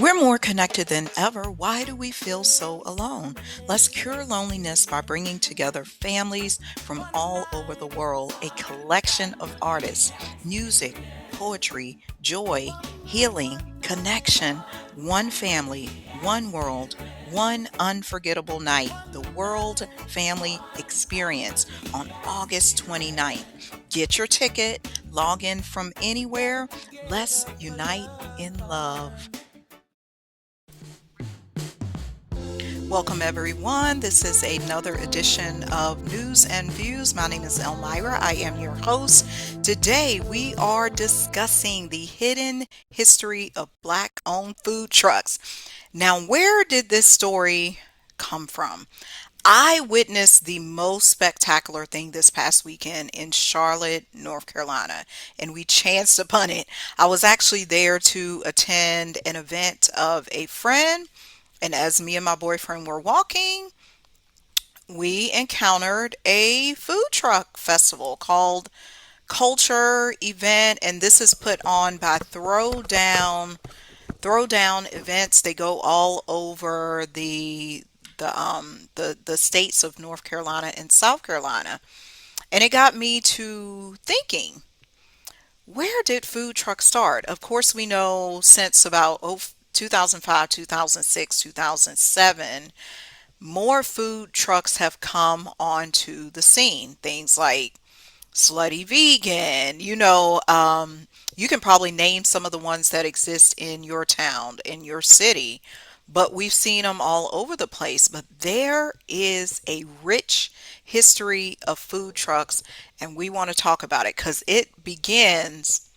We're more connected than ever. Why do we feel so alone? Let's cure loneliness by bringing together families from all over the world, a collection of artists, music, poetry, joy, healing, connection, one family, one world, one unforgettable night, the World Family Experience on August 29th. Get your ticket, log in from anywhere. Let's unite in love. Welcome, everyone. This is another edition of News and Views. My name is Elmira. I am your host. Today, we are discussing the hidden history of Black owned food trucks. Now, where did this story come from? I witnessed the most spectacular thing this past weekend in Charlotte, North Carolina, and we chanced upon it. I was actually there to attend an event of a friend, and as me and my boyfriend were walking, we encountered a food truck festival called Culture Event, and this is put on by Throwdown events. They go all over the states of North Carolina and South Carolina. And it got me to thinking, where did food trucks start? Of course, we know since about 2005, 2006, 2007, more food trucks have come onto the scene. Things like Slutty Vegan, you can probably name some of the ones that exist in your town, in your city, but we've seen them all over the place. But there is a rich history of food trucks, and we want to talk about it because it begins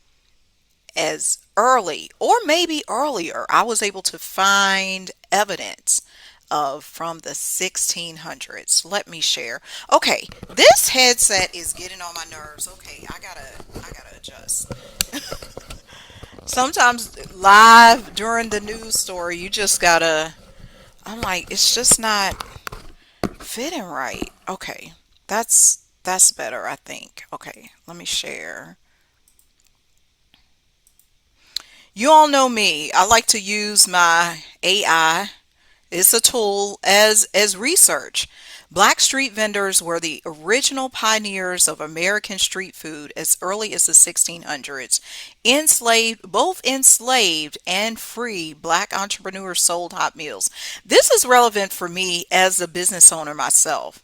as early or maybe earlier. I was able to find evidence of from the 1600s. Let me share. Okay, this headset is getting on my nerves. Okay, I gotta adjust. Sometimes live during the news story, you just gotta. I'm like, it's just not fitting right. Okay, that's better, I think. Okay, let me share. You all know me. I like to use my AI. It's a tool as research. Black street vendors were the original pioneers of American street food as early as the 1600s. Both enslaved and free black entrepreneurs sold hot meals. This is relevant for me as a business owner myself.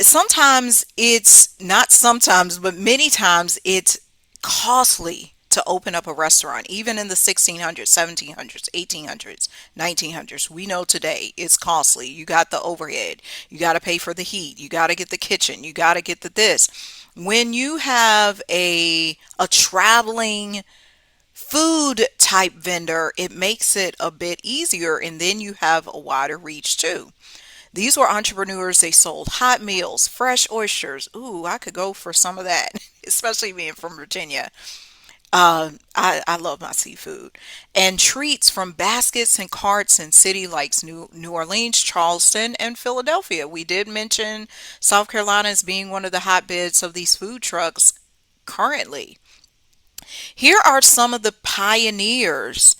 Sometimes it's not sometimes, but many times it's costly to open up a restaurant, even in the 1600s, 1700s, 1800s, 1900s. We know today it's costly. You got the overhead, you got to pay for the heat, you got to get the kitchen, you got to get the this. When you have a traveling food type vendor, it makes it a bit easier, and then you have a wider reach too. These were entrepreneurs. They sold hot meals, fresh oysters. Ooh, I could go for some of that, especially being from Virginia. I love my seafood. And treats from baskets and carts in city like New Orleans, Charleston, and Philadelphia. We did mention South Carolina as being one of the hotbeds of these food trucks currently. Here are some of the pioneers.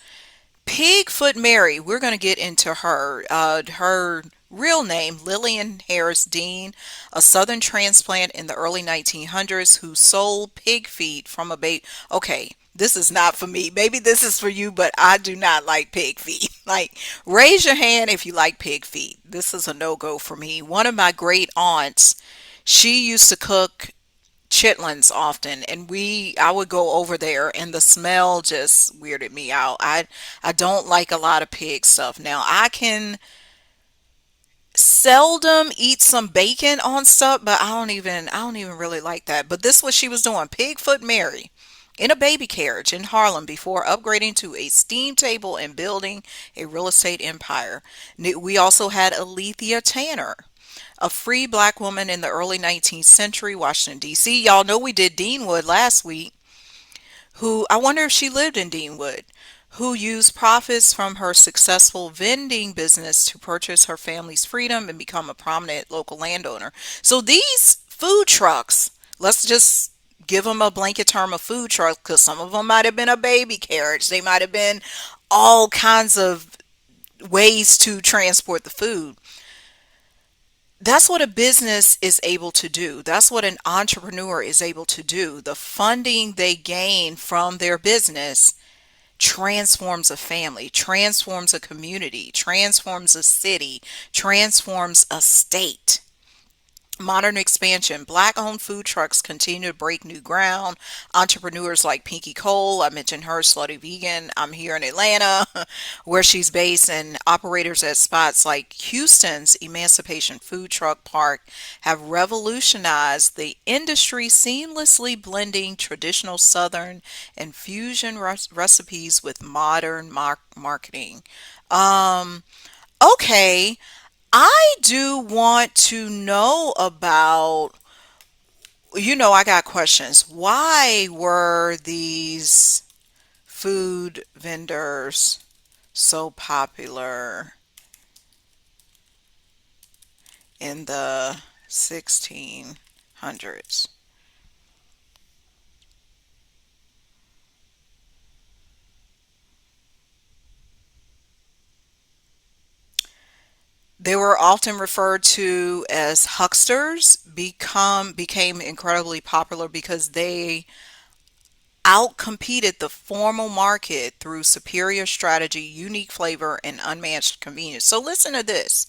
Pigfoot Mary, we're going to get into her. Her real name, Lillian Harris Dean, a Southern transplant in the early 1900s who sold pig feet from a baby. Okay, this is not for me. Maybe this is for you, but I do not like pig feet. Like, raise your hand if you like pig feet. This is a no-go for me. One of my great aunts, she used to cook chitlins often, and I would go over there and the smell just weirded me out. I don't like a lot of pig stuff. Now I can seldom eat some bacon on stuff, but I don't even really like that. But this is what she was doing. Pigfoot Mary in a baby carriage in Harlem before upgrading to a steam table and building a real estate empire. We also had Alethea Tanner, a free black woman in the early 19th century, Washington, D.C. Y'all know we did Deanwood last week, who I wonder if she lived in Deanwood, who used profits from her successful vending business to purchase her family's freedom and become a prominent local landowner. So these food trucks, let's just give them a blanket term of food truck because some of them might have been a baby carriage. They might have been all kinds of ways to transport the food. That's what a business is able to do. That's what an entrepreneur is able to do. The funding they gain from their business transforms a family, transforms a community, transforms a city, transforms a state. Modern expansion. Black owned food trucks continue to break new ground. Entrepreneurs like Pinky Cole, I mentioned her, Slutty Vegan. I'm here in Atlanta, where she's based, and operators at spots like Houston's Emancipation Food Truck Park have revolutionized the industry, seamlessly blending traditional Southern and fusion recipes with modern marketing. Um, okay. I do want to know about, I got questions. Why were these food vendors so popular in the 1600s? They were often referred to as hucksters, became incredibly popular because they outcompeted the formal market through superior strategy, unique flavor, and unmatched convenience. So listen to this.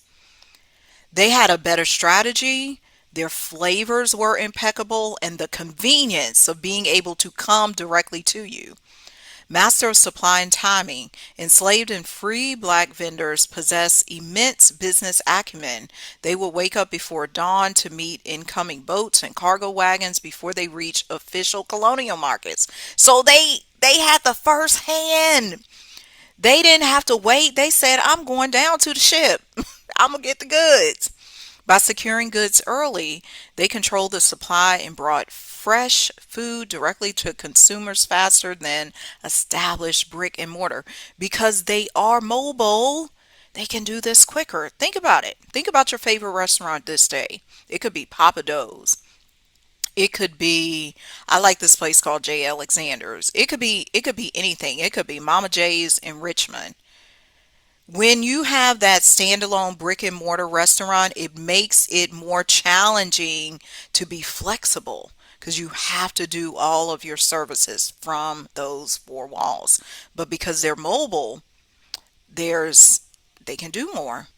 They had a better strategy, their flavors were impeccable, and the convenience of being able to come directly to you. Master of supply and timing, enslaved and free black vendors possess immense business acumen. They will wake up before dawn to meet incoming boats and cargo wagons before they reach official colonial markets. So they had the first hand. They didn't have to wait. They said, I'm going down to the ship. I'm going to get the goods. By securing goods early, they controlled the supply and brought fresh food directly to consumers faster than established brick and mortar. Because they are mobile, they can do this quicker. Think about it. Think about your favorite restaurant this day. It could be Papa Do's. It could be, I like this place called J. Alexander's. It could be anything. It could be Mama J's in Richmond. When you have that standalone brick and mortar restaurant, it makes it more challenging to be flexible because you have to do all of your services from those four walls. But because they're mobile, there's they can do more.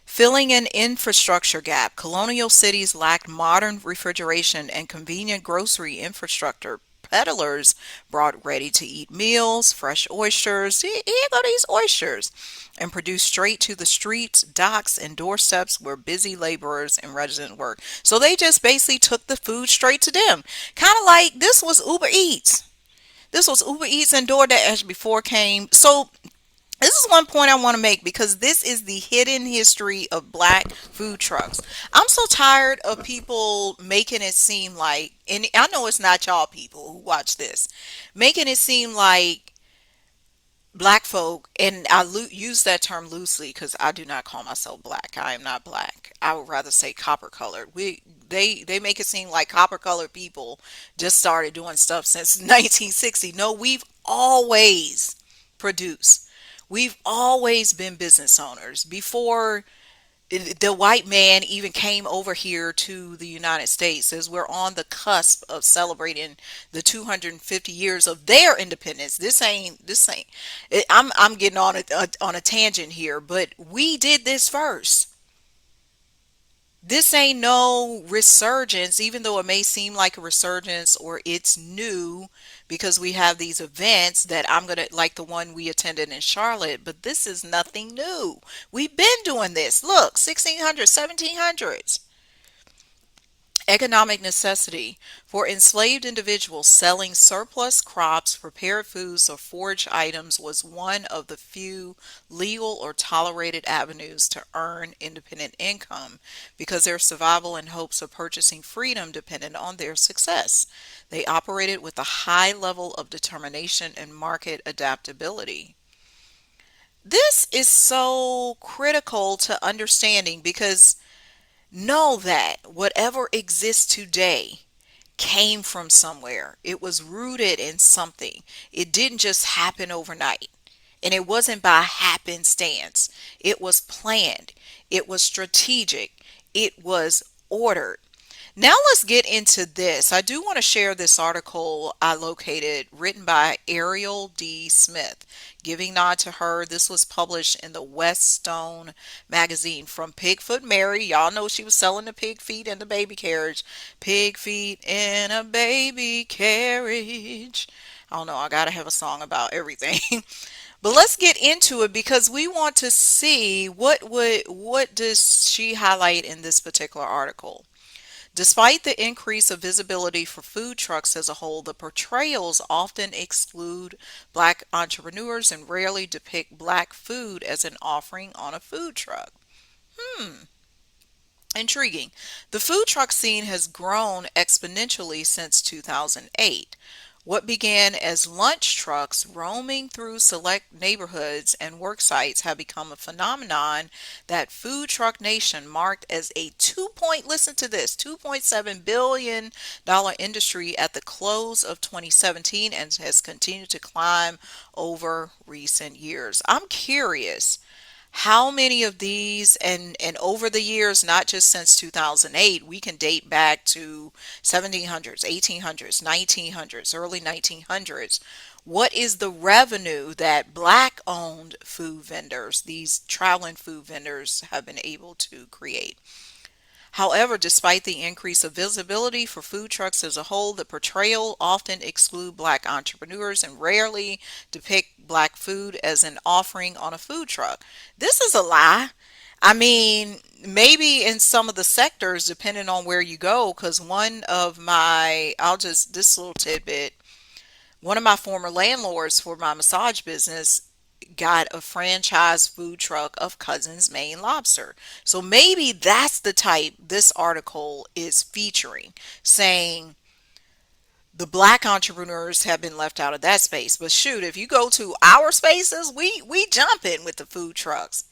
Filling an infrastructure gap, colonial cities lacked modern refrigeration and convenient grocery infrastructure. Peddlers brought ready to eat meals, fresh oysters. Here go these oysters, and produced straight to the streets, docks, and doorsteps where busy laborers and residents work. So they just basically took the food straight to them. Kind of like this was Uber Eats. This was Uber Eats and DoorDash before came. So this is one point I want to make because this is the hidden history of black food trucks. I'm so tired of people making it seem like, and I know it's not y'all people who watch this, making it seem like black folk, and I use that term loosely because I do not call myself black. I am not black. I would rather say copper colored. They make it seem like copper colored people just started doing stuff since 1960. No, we've always produced. We've always been business owners before the white man even came over here to the United States, as we're on the cusp of celebrating the 250 years of their independence. I'm getting on a tangent here, but we did this first. This ain't no resurgence, even though it may seem like a resurgence or it's new because we have these events that I'm going to, like the one we attended in Charlotte, but this is nothing new. We've been doing this. Look, 1600s, 1700s. Economic necessity. For enslaved individuals, selling surplus crops, prepared foods, or foraged items was one of the few legal or tolerated avenues to earn independent income because their survival and hopes of purchasing freedom depended on their success. They operated with a high level of determination and market adaptability. This is so critical to understanding because know that whatever exists today came from somewhere. It was rooted in something. It didn't just happen overnight. And it wasn't by happenstance. It was planned. It was strategic. It was ordered. Now let's get into this. I do want to share this article I located written by Ariel D. Smith. Giving nod to her, this was published in the Weststone magazine from Pigfoot Mary. Y'all know she was selling the pig feet and the baby carriage. Pig feet in a baby carriage. I don't know, I gotta have a song about everything. But let's get into it because we want to see what does she highlight in this particular article. Despite the increase of visibility for food trucks as a whole, the portrayals often exclude black entrepreneurs and rarely depict black food as an offering on a food truck. Hmm. Intriguing. The food truck scene has grown exponentially since 2008. What began as lunch trucks roaming through select neighborhoods and work sites have become a phenomenon that Food Truck Nation marked as a listen to this, $2.7 billion industry at the close of 2017 and has continued to climb over recent years. I'm curious how many of these and over the years, not just since 2008, we can date back to 1700s, 1800s, 1900s, early 1900s. What is the revenue that black owned food vendors, these traveling food vendors, have been able to create? However, despite the increase of visibility for food trucks as a whole, the portrayal often exclude black entrepreneurs and rarely depict black food as an offering on a food truck. This is a lie. I mean, maybe in some of the sectors, depending on where you go, because this little tidbit, one of my former landlords for my massage business got a franchise food truck of Cousin's Maine Lobster. So maybe that's the type this article is featuring, saying the black entrepreneurs have been left out of that space. But shoot, if you go to our spaces, we jump in with the food trucks.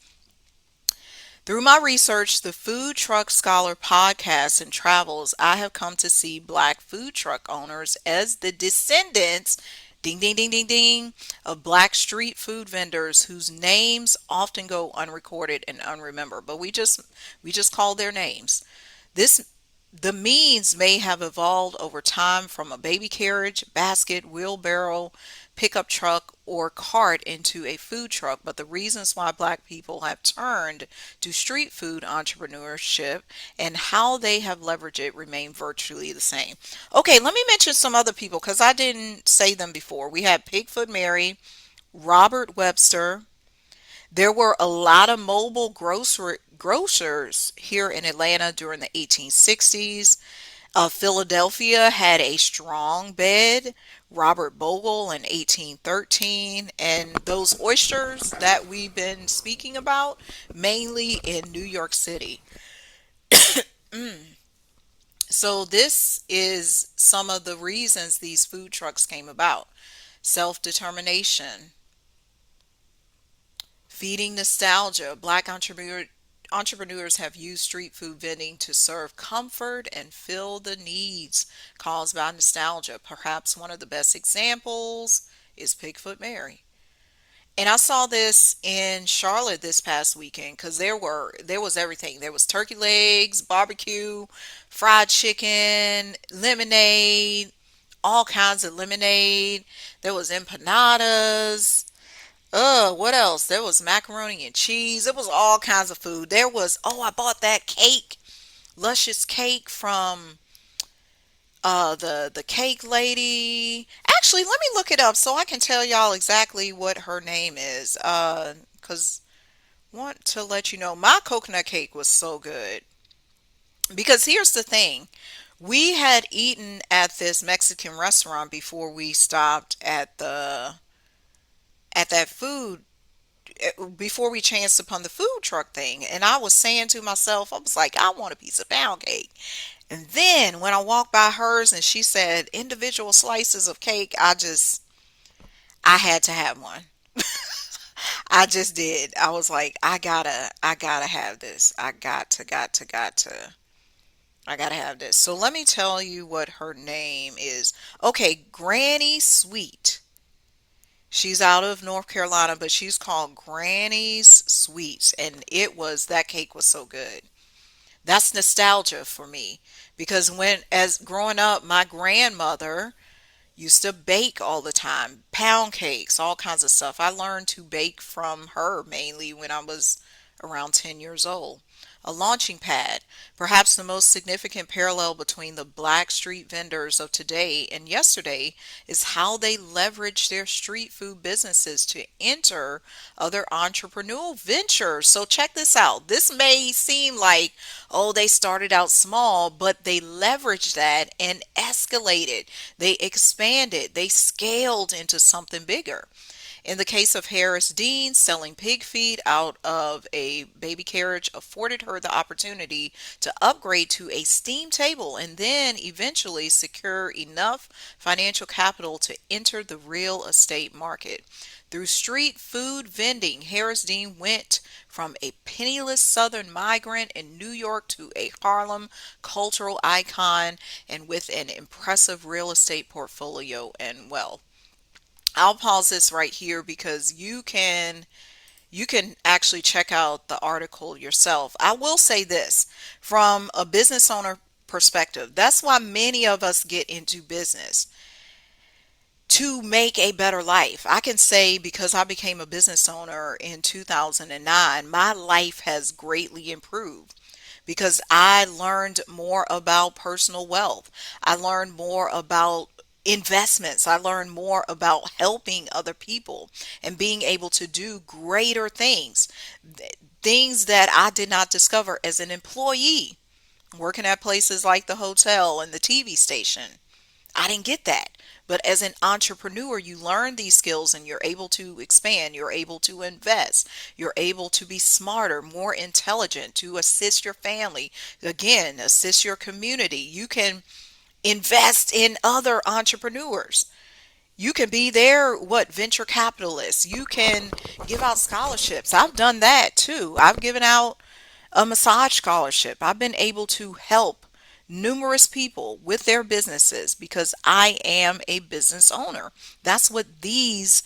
Through my research, the Food Truck Scholar podcast and travels, I have come to see black food truck owners as the descendants, ding, ding, ding, ding, ding, of black street food vendors whose names often go unrecorded and unremembered. But we just call their names. This the means may have evolved over time from a baby carriage, basket, wheelbarrow, pickup truck, or cart into a food truck, but the reasons why black people have turned to street food entrepreneurship and how they have leveraged it remain virtually the same. Okay, let me mention some other people because I didn't say them before. We had Pigfoot Mary, Robert Webster. There were a lot of mobile grocers here in Atlanta during the 1860s. Philadelphia had a strong bed. Robert Bogle in 1813. And those oysters that we've been speaking about, mainly in New York City. So, this is some of the reasons these food trucks came about: self determination, feeding nostalgia. Entrepreneurs have used street food vending to serve comfort and fill the needs caused by nostalgia. Perhaps one of the best examples is Pigfoot Mary. And I saw this in Charlotte this past weekend because there was everything. There was turkey legs, barbecue, fried chicken, lemonade, all kinds of lemonade. There was empanadas. What else? There was macaroni and cheese. It was all kinds of food. I bought that cake, luscious cake from the cake lady. Actually, let me look it up so I can tell y'all exactly what her name is. Cause want to let you know my coconut cake was so good. Because here's the thing. We had eaten at this Mexican restaurant before we stopped at that food before we chanced upon the food truck thing. And I was saying to myself, I was like, I want a piece of pound cake. And then when I walked by hers and she said individual slices of cake, I had to have one. I just did. I was like, I gotta have this. I gotta have this. So let me tell you what her name is. Okay, Granny Sweet. She's out of North Carolina, but she's called Granny's Sweets, and that cake was so good. That's nostalgia for me because when as growing up, my grandmother used to bake all the time, pound cakes, all kinds of stuff. I learned to bake from her mainly when I was around 10 years old. A launching pad, perhaps the most significant parallel between the black street vendors of today and yesterday is how they leverage their street food businesses to enter other entrepreneurial ventures. So check this out. This may seem like, oh, they started out small, but they leveraged that and escalated. They expanded, they scaled into something bigger. In the case of Harris Dean, selling pig feed out of a baby carriage afforded her the opportunity to upgrade to a steam table and then eventually secure enough financial capital to enter the real estate market. Through street food vending, Harris Dean went from a penniless Southern migrant in New York to a Harlem cultural icon and with an impressive real estate portfolio and wealth. I'll pause this right here because you can actually check out the article yourself. I will say this from a business owner perspective. That's why many of us get into business to make a better life. I can say because I became a business owner in 2009, my life has greatly improved because I learned more about personal wealth. I learned more about investments. I learned more about helping other people and being able to do greater things, things that I did not discover as an employee working at places like the hotel and the TV station. I didn't get that. But as an entrepreneur, you learn these skills and you're able to expand, you're able to invest, you're able to be smarter, more intelligent, to assist your family, again, assist your community. You can invest in other entrepreneurs. You can be their venture capitalists. You can give out scholarships. I've done that too. I've given out a massage scholarship. I've been able to help numerous people with their businesses because I am a business owner. That's what these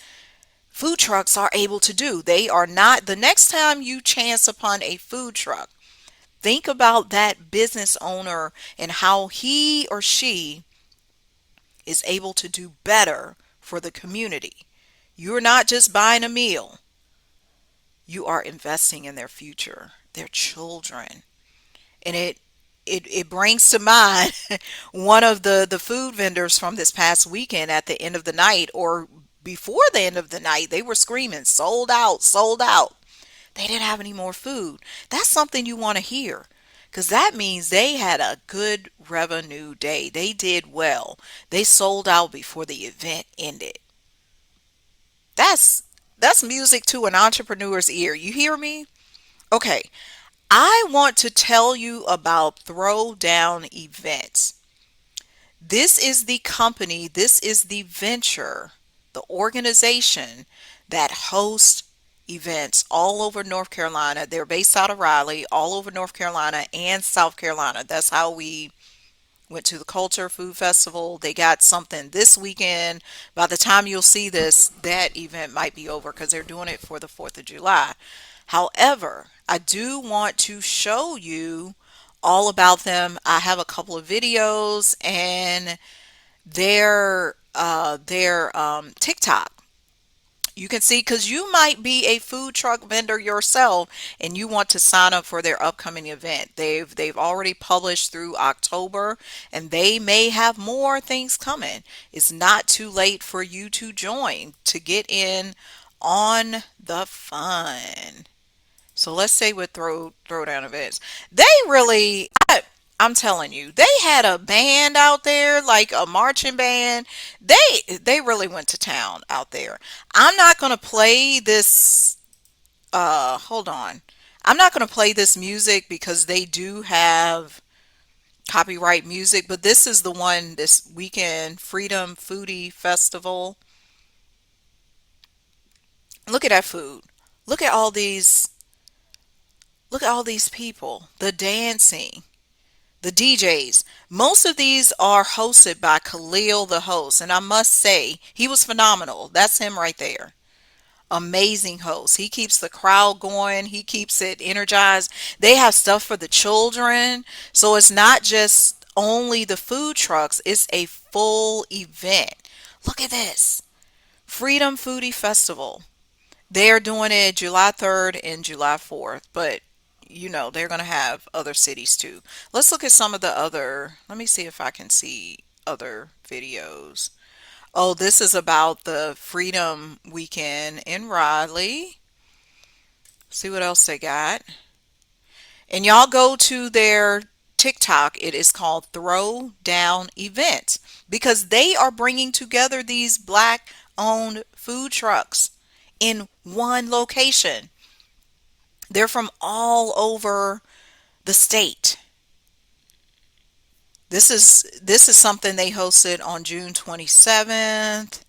food trucks are able to do. They are not, the next time you chance upon a food truck, think about that business owner and how he or she is able to do better for the community. You're not just buying a meal, you are investing in their future, their children. And it brings to mind one of the food vendors from this past weekend at the end of the night or before the end of the night. They were screaming, sold out, sold out. They didn't have any more food. That's something you want to hear because that means they had a good revenue day. They did well. They sold out before the event ended. That's that's music to an entrepreneur's ear. You hear me? Okay. I want to tell you about Throwdown Events. This is the company, this is the venture, the organization that hosts events all over North Carolina. They're based out of Raleigh, all over North Carolina and South Carolina. That's how we went to the Culture Food Festival. They got something this weekend. By the time you'll see this, that event might be over because they're doing it for the 4th of July. However, I do want to show you all about them. I have a couple of videos and their TikTok. You can see because you might be a food truck vendor yourself and you want to sign up for their upcoming event. They've already published through October and they may have more things coming. It's not too late for you to join to get in on the fun. So let's say with throwdown events, they really, I'm telling you, they had a band out there, like a marching band. They really went to town out there. I'm not gonna play this. Hold on. I'm not gonna play this music because they do have copyright music. But this is the one this weekend, Freedom Foodie Festival. Look at that food. Look at all these. Look at all these people. The dancing. The DJs. Most of these are hosted by Khalil, the host, and I must say he was phenomenal. That's him right there. Amazing host. He keeps the crowd going. He keeps it energized. They have stuff for the children. So it's not just only the food trucks, it's a full event. Look at this. Freedom Foodie Festival. They're doing it July 3rd and July 4th, but they're going to have other cities too. Let's look at some of the other, let me see if I can see other videos. Oh, this is about the Freedom Weekend in Raleigh. See what else they got. And y'all go to their TikTok. It is called Throwdown Events because they are bringing together these black owned food trucks in one location. They're from all over the state. This is something they hosted on June 27th.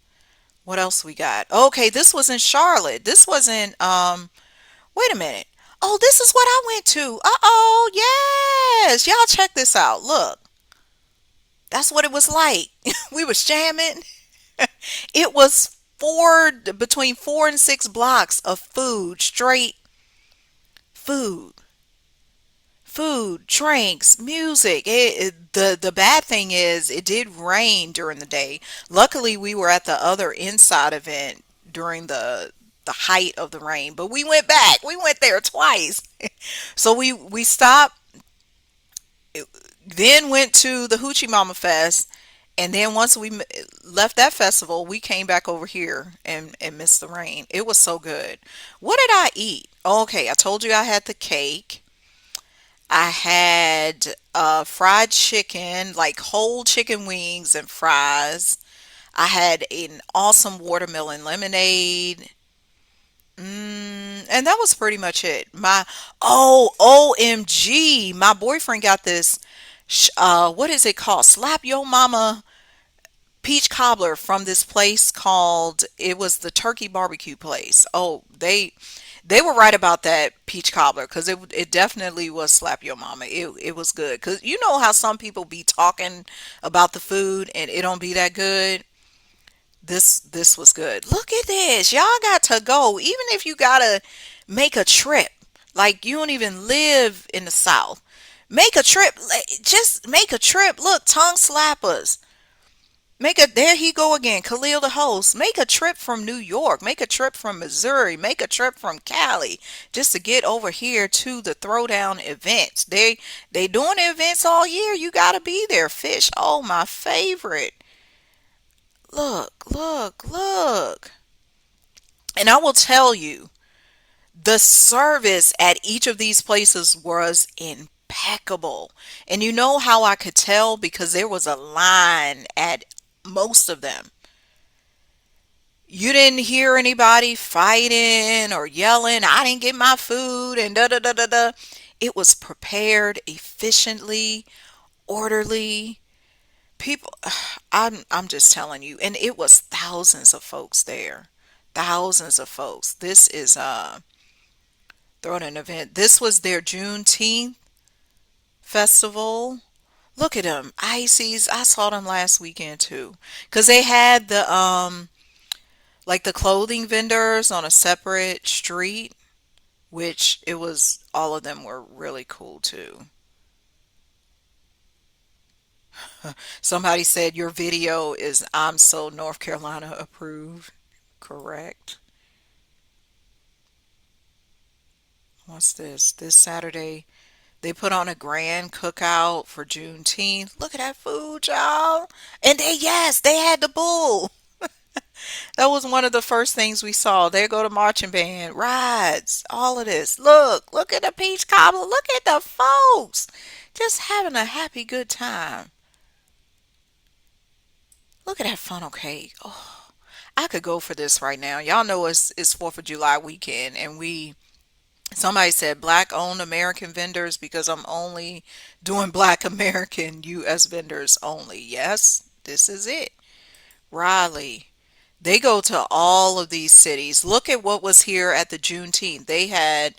What else we got? Okay, this was in Charlotte. This wasn't wait a minute. Oh, this is what I went to. Uh-oh, yes. Y'all check this out. Look. That's what it was like. We was jamming. It was between 4 and 6 blocks of food, straight food. Food, drinks, music. The bad thing is it did rain during the day. Luckily, we were at the other inside event during the height of the rain, but we went back. We went there twice. So we stopped, then went to the Hoochie Mama Fest, and then once we left that festival, we came back over here and missed the rain. It was so good. What did I eat? Okay, I told you I had the cake. I had fried chicken, like whole chicken wings and fries. I had an awesome watermelon lemonade. And that was pretty much it. OMG, my boyfriend got this, what is it called? Slap Yo Mama peach cobbler from this place called, it was the Turkey Barbecue place. Oh, they were right about that peach cobbler because it definitely was slap your mama. It was good because you know how some people be talking about the food and it don't be that good. This was good. Look at this. Y'all got to go. Even if you gotta make a trip, like you don't even live in the South, make a trip. Just make a trip. Look, tongue slappers. There he go again, Khalil the host. Make a trip from New York. Make a trip from Missouri. Make a trip from Cali just to get over here to the Throwdown events. They doing the events all year. You gotta be there. Fish. Oh, my favorite. Look, look, look. And I will tell you, the service at each of these places was impeccable. And you know how I could tell? Because there was a line at most of them. You didn't hear anybody fighting or yelling, I didn't get my food and da da da da da. It was prepared efficiently, orderly. People, I'm just telling you, and it was thousands of folks there. Thousands of folks. This is throwing an event. This was their Juneteenth festival. Look at them, Ices. I saw them last weekend too, cause they had the like the clothing vendors on a separate street, which it was all of them were really cool too. Somebody said your video is I'm so North Carolina approved. Correct. What's this? This Saturday they put on a grand cookout for Juneteenth. Look at that food, y'all. And yes, they had the bull. That was one of the first things we saw. There go the marching band, rides, all of this. Look at the peach cobbler. Look at the folks. Just having a happy good time. Look at that funnel cake. Oh, I could go for this right now. Y'all know it's 4th of July weekend and somebody said black owned American vendors because I'm only doing black American US vendors only. Yes, this is it. Raleigh. They go to all of these cities. Look at what was here at the Juneteenth. They had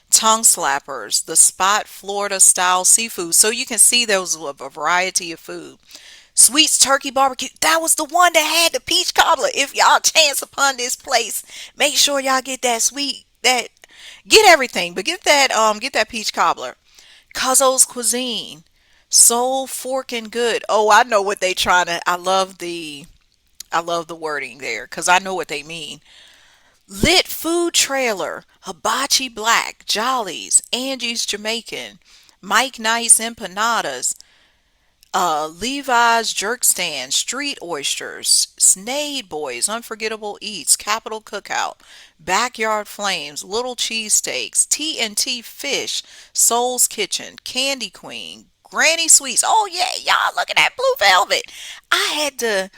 tongue slappers, the Spot Florida style seafood. So you can see there was a variety of food. Sweets Turkey Barbecue. That was the one that had the peach cobbler. If y'all chance upon this place, make sure y'all get that sweet that get everything, but get that peach cobbler. Cuzzo's Cuisine. Soul Fork and Good. Oh, I know what they trying to I love the wording there because I know what they mean. Lit Food Trailer, Hibachi Black, Jollies, Angie's Jamaican, Mike Nice Empanadas, Levi's Jerk Stand, Street Oysters, Snade Boys, Unforgettable Eats, Capital Cookout, Backyard Flames, Little Cheesesteaks, T&T Fish, Soul's Kitchen, Candy Queen, Granny Sweets. Oh yeah, y'all look at that blue velvet. I had the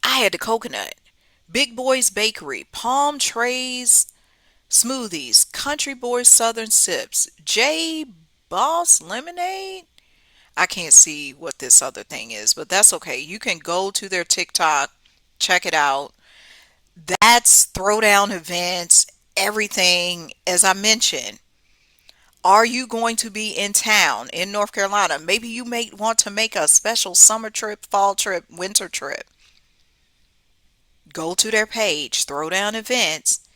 I had the coconut. Big Boys Bakery, Palm Trays Smoothies, Country Boys Southern Sips, J Boss Lemonade. I can't see what this other thing is, but that's okay. You can go to their TikTok, check it out. That's Throwdown events, everything. As I mentioned, are you going to be in town in North Carolina? Maybe you may want to make a special summer trip, fall trip, winter trip. Go to their page, Throwdown events,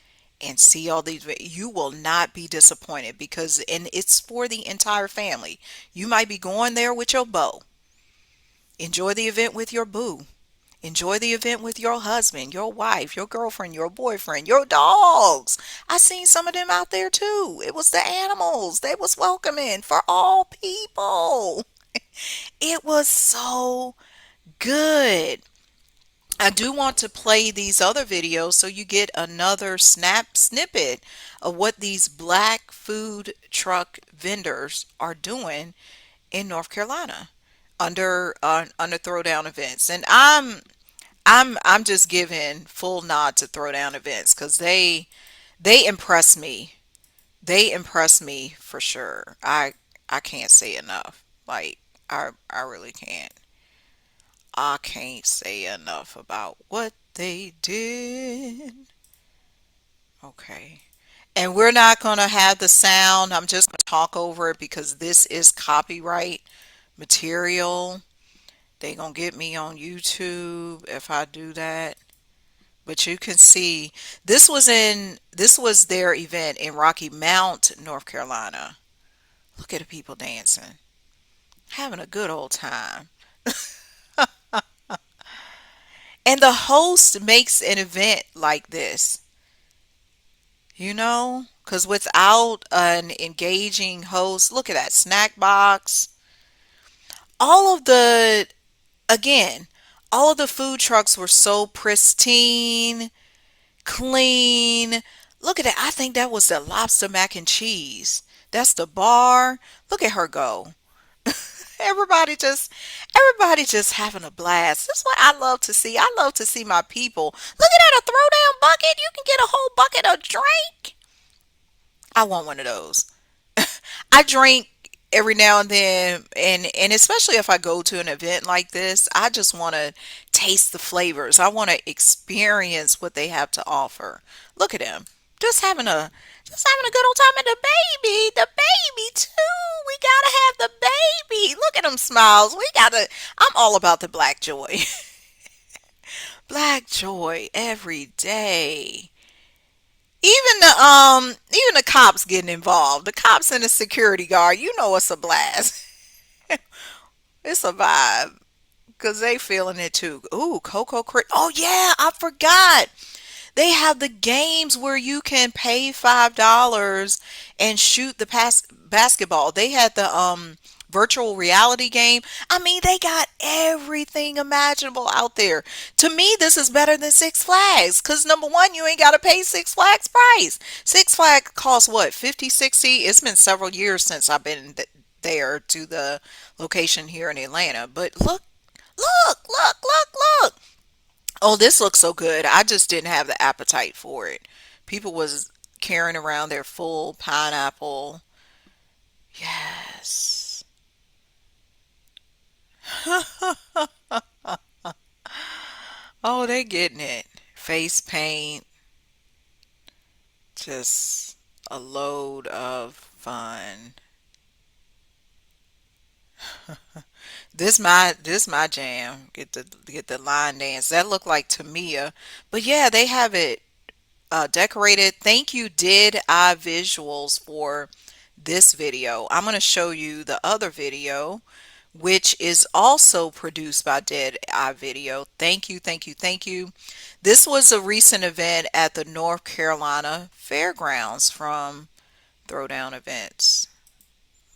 and see all these. You will not be disappointed because, and it's for the entire family. You might be going there with your beau. Enjoy the event with your boo. Enjoy the event with your husband, your wife, your girlfriend, your boyfriend, your dogs. I seen some of them out there too. It was the animals. They was welcoming for all people. It was so good. I do want to play these other videos so you get another snippet of what these black food truck vendors are doing in North Carolina under Throwdown events. And I'm just giving full nod to Throwdown events because they impress me. They impress me for sure. I can't say enough. Like I really can't. I can't say enough about what they did. Okay. And we're not going to have the sound. I'm just going to talk over it because this is copyright material. They going to get me on YouTube if I do that. But you can see this was their event in Rocky Mount, North Carolina. Look at the people dancing, having a good old time. And the host makes an event like this, because without an engaging host, look at that snack box. All of the, again, all of the food trucks were so pristine, clean. Look at that. I think that was the lobster mac and cheese. That's the bar. Look at her go. Everybody just everybody just having a blast. That's what I love to see. I love to see my people. Look at that, a throwdown bucket. You can get a whole bucket of drink. I want one of those. I drink every now and then, and especially if I go to an event like this, I just want to taste the flavors. I want to experience what they have to offer. Look at them. Just having a just having a good old time, and the baby too. We gotta have the baby. Look at them smiles. We gotta. I'm all about the black joy. Black joy every day. Even the cops getting involved. The cops and the security guard, it's a blast. It's a vibe because they feeling it too. Ooh, Coco Crit. Oh yeah, I forgot. They have the games where you can pay $5 and shoot the basketball. They had the virtual reality game. I mean, they got everything imaginable out there. To me, this is better than Six Flags because number one, you ain't got to pay Six Flags price. Six Flags costs what, 50, 60? It's been several years since I've been there to the location here in Atlanta. But look. Oh, this looks so good. I just didn't have the appetite for it. People was carrying around their full pineapple. Yes. Oh, they getting it. Face paint. Just A load of fun. This my jam. Get the line dance. That looked like Tamia. But yeah, they have it decorated. Thank you, Did Eye Visuals, for this video. I'm going to show you the other video, which is also produced by Dead Eye Video. Thank you, thank you, thank you. This was a recent event at the North Carolina Fairgrounds from Throwdown Events.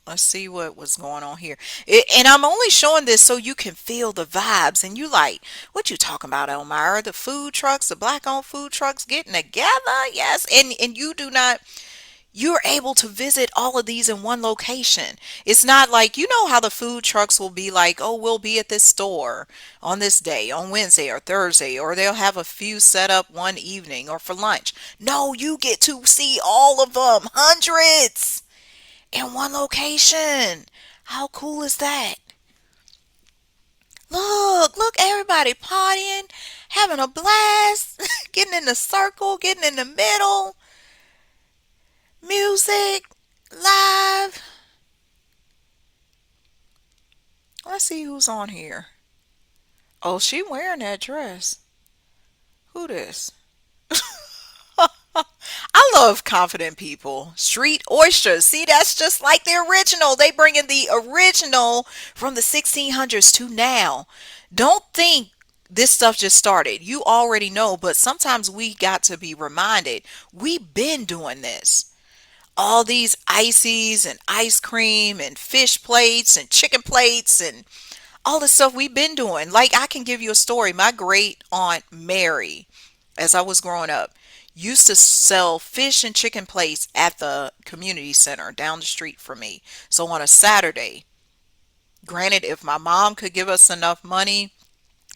Let's see what was going on here. And I'm only showing this so you can feel the vibes. And you like, what you talking about, Elmira? The food trucks, the black-owned food trucks getting together? Yes. And you do not, you're able to visit all of these in one location. It's not like, you know how the food trucks will be like, oh, we'll be at this store on this day, on Wednesday or Thursday, or they'll have a few set up one evening or for lunch. No, you get to see all of them, hundreds in one location. How cool is that? Look, everybody partying, having a blast, getting in the circle, getting in the middle, music, live. Let's see who's on here. Oh, she wearing that dress. Who this? I love confident people. Street oysters. See, that's just like the original. They bringing the original from the 1600s to now. Don't think this stuff just started. You already know, but sometimes we got to be reminded. We've been doing this. All these ices and ice cream and fish plates and chicken plates and all the stuff we've been doing. Like, I can give you a story. My great aunt Mary, as I was growing up, used to sell fish and chicken plates at the community center down the street from me. So on a Saturday, granted, if my mom could give us enough money,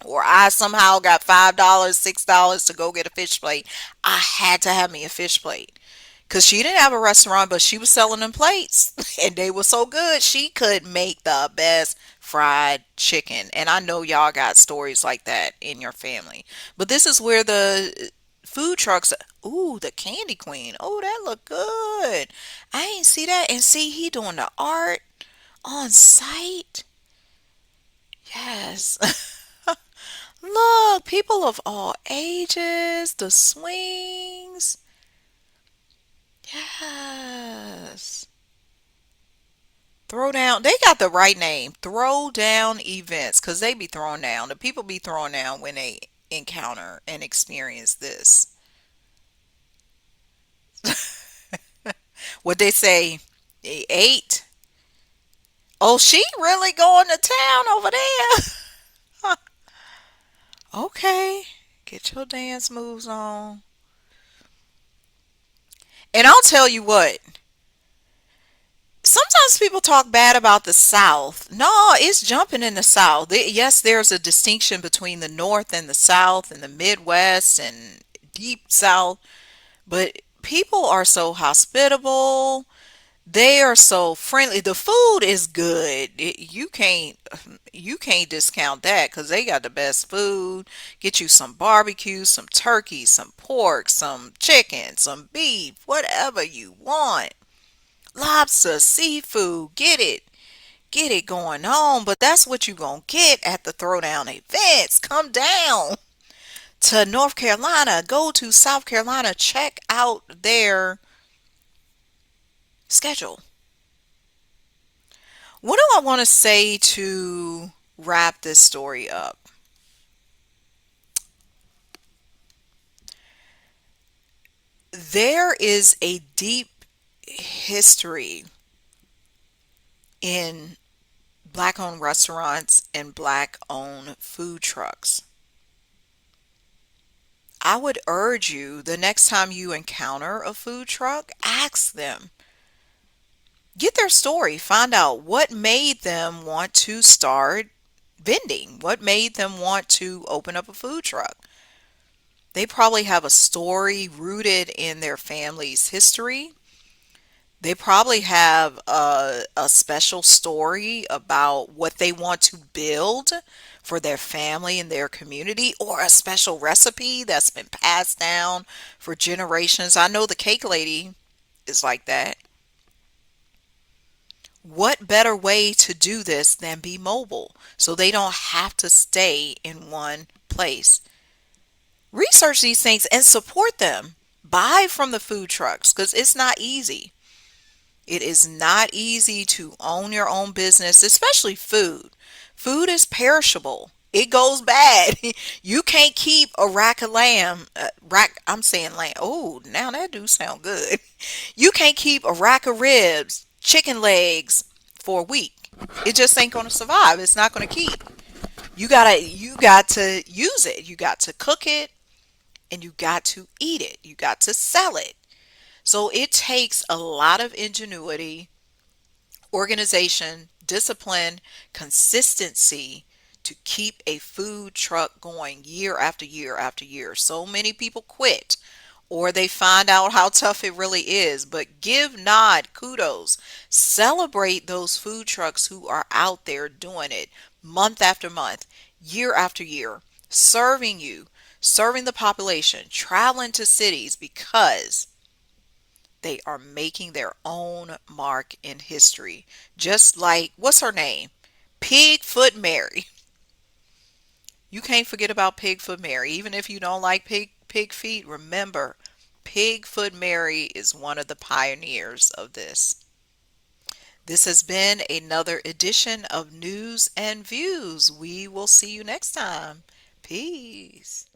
or I somehow got $5, $6 to go get a fish plate, I had to have me a fish plate. Because she didn't have a restaurant, but she was selling them plates. And they were so good, she could make the best fried chicken. And I know y'all got stories like that in your family. But this is where the food trucks. Ooh, the Candy Queen. Oh, that look good. I ain't see that. And see, he doing the art on site. Yes. Look, people of all ages, the swings. Yes. Throwdown. They got the right name. Throwdown events. Because they be throwing down. The people be throwing down when they encounter and experience this. What they say, they ate. Oh, she really going to town over there. Okay. Get your dance moves on. And I'll tell you what. Sometimes people talk bad about the South. No, it's jumping in the South. Yes, there's a distinction between the North and the South and the Midwest and deep South, but people are so hospitable. They are so friendly. The food is good. You can't discount that because they got the best food. Get you some barbecue, some turkey, some pork, some chicken, some beef, whatever you want. Lobster, seafood, get it going on. But that's what you gonna get at the Throwdown events. Come down to North Carolina, go to South Carolina, check out their schedule. What do I want to say to wrap this story up? There is a deep history in black owned restaurants and black owned food trucks. I would urge you the next time you encounter a food truck, ask them. Get their story. Find out what made them want to start vending, what made them want to open up a food truck. They probably have a story rooted in their family's history. They probably have a special story about what they want to build for their family and their community, or a special recipe that's been passed down for generations. I know the cake lady, is like that. What better way to do this than be mobile so they don't have to stay in one place? Research these things and support them. Buy from the food trucks because it's not easy. It is not easy to own your own business, especially food. Food is perishable. It goes bad. You can't keep a rack of lamb. I'm saying lamb. Oh, now that do sound good. You can't keep a rack of ribs, chicken legs for a week. It just ain't gonna survive. It's not gonna keep. You got to use it. You got to cook it and you got to eat it. You got to sell it. So it takes a lot of ingenuity, organization, discipline, consistency to keep a food truck going year after year after year. So many people quit or they find out how tough it really is. But give nod kudos. Celebrate those food trucks who are out there doing it month after month, year after year, serving you, serving the population, traveling to cities because they are making their own mark in history. Just like, what's her name? Pigfoot Mary. You can't forget about Pigfoot Mary. Even if you don't like pig feet, remember, Pigfoot Mary is one of the pioneers of this. This has been another edition of News and Views. We will see you next time. Peace.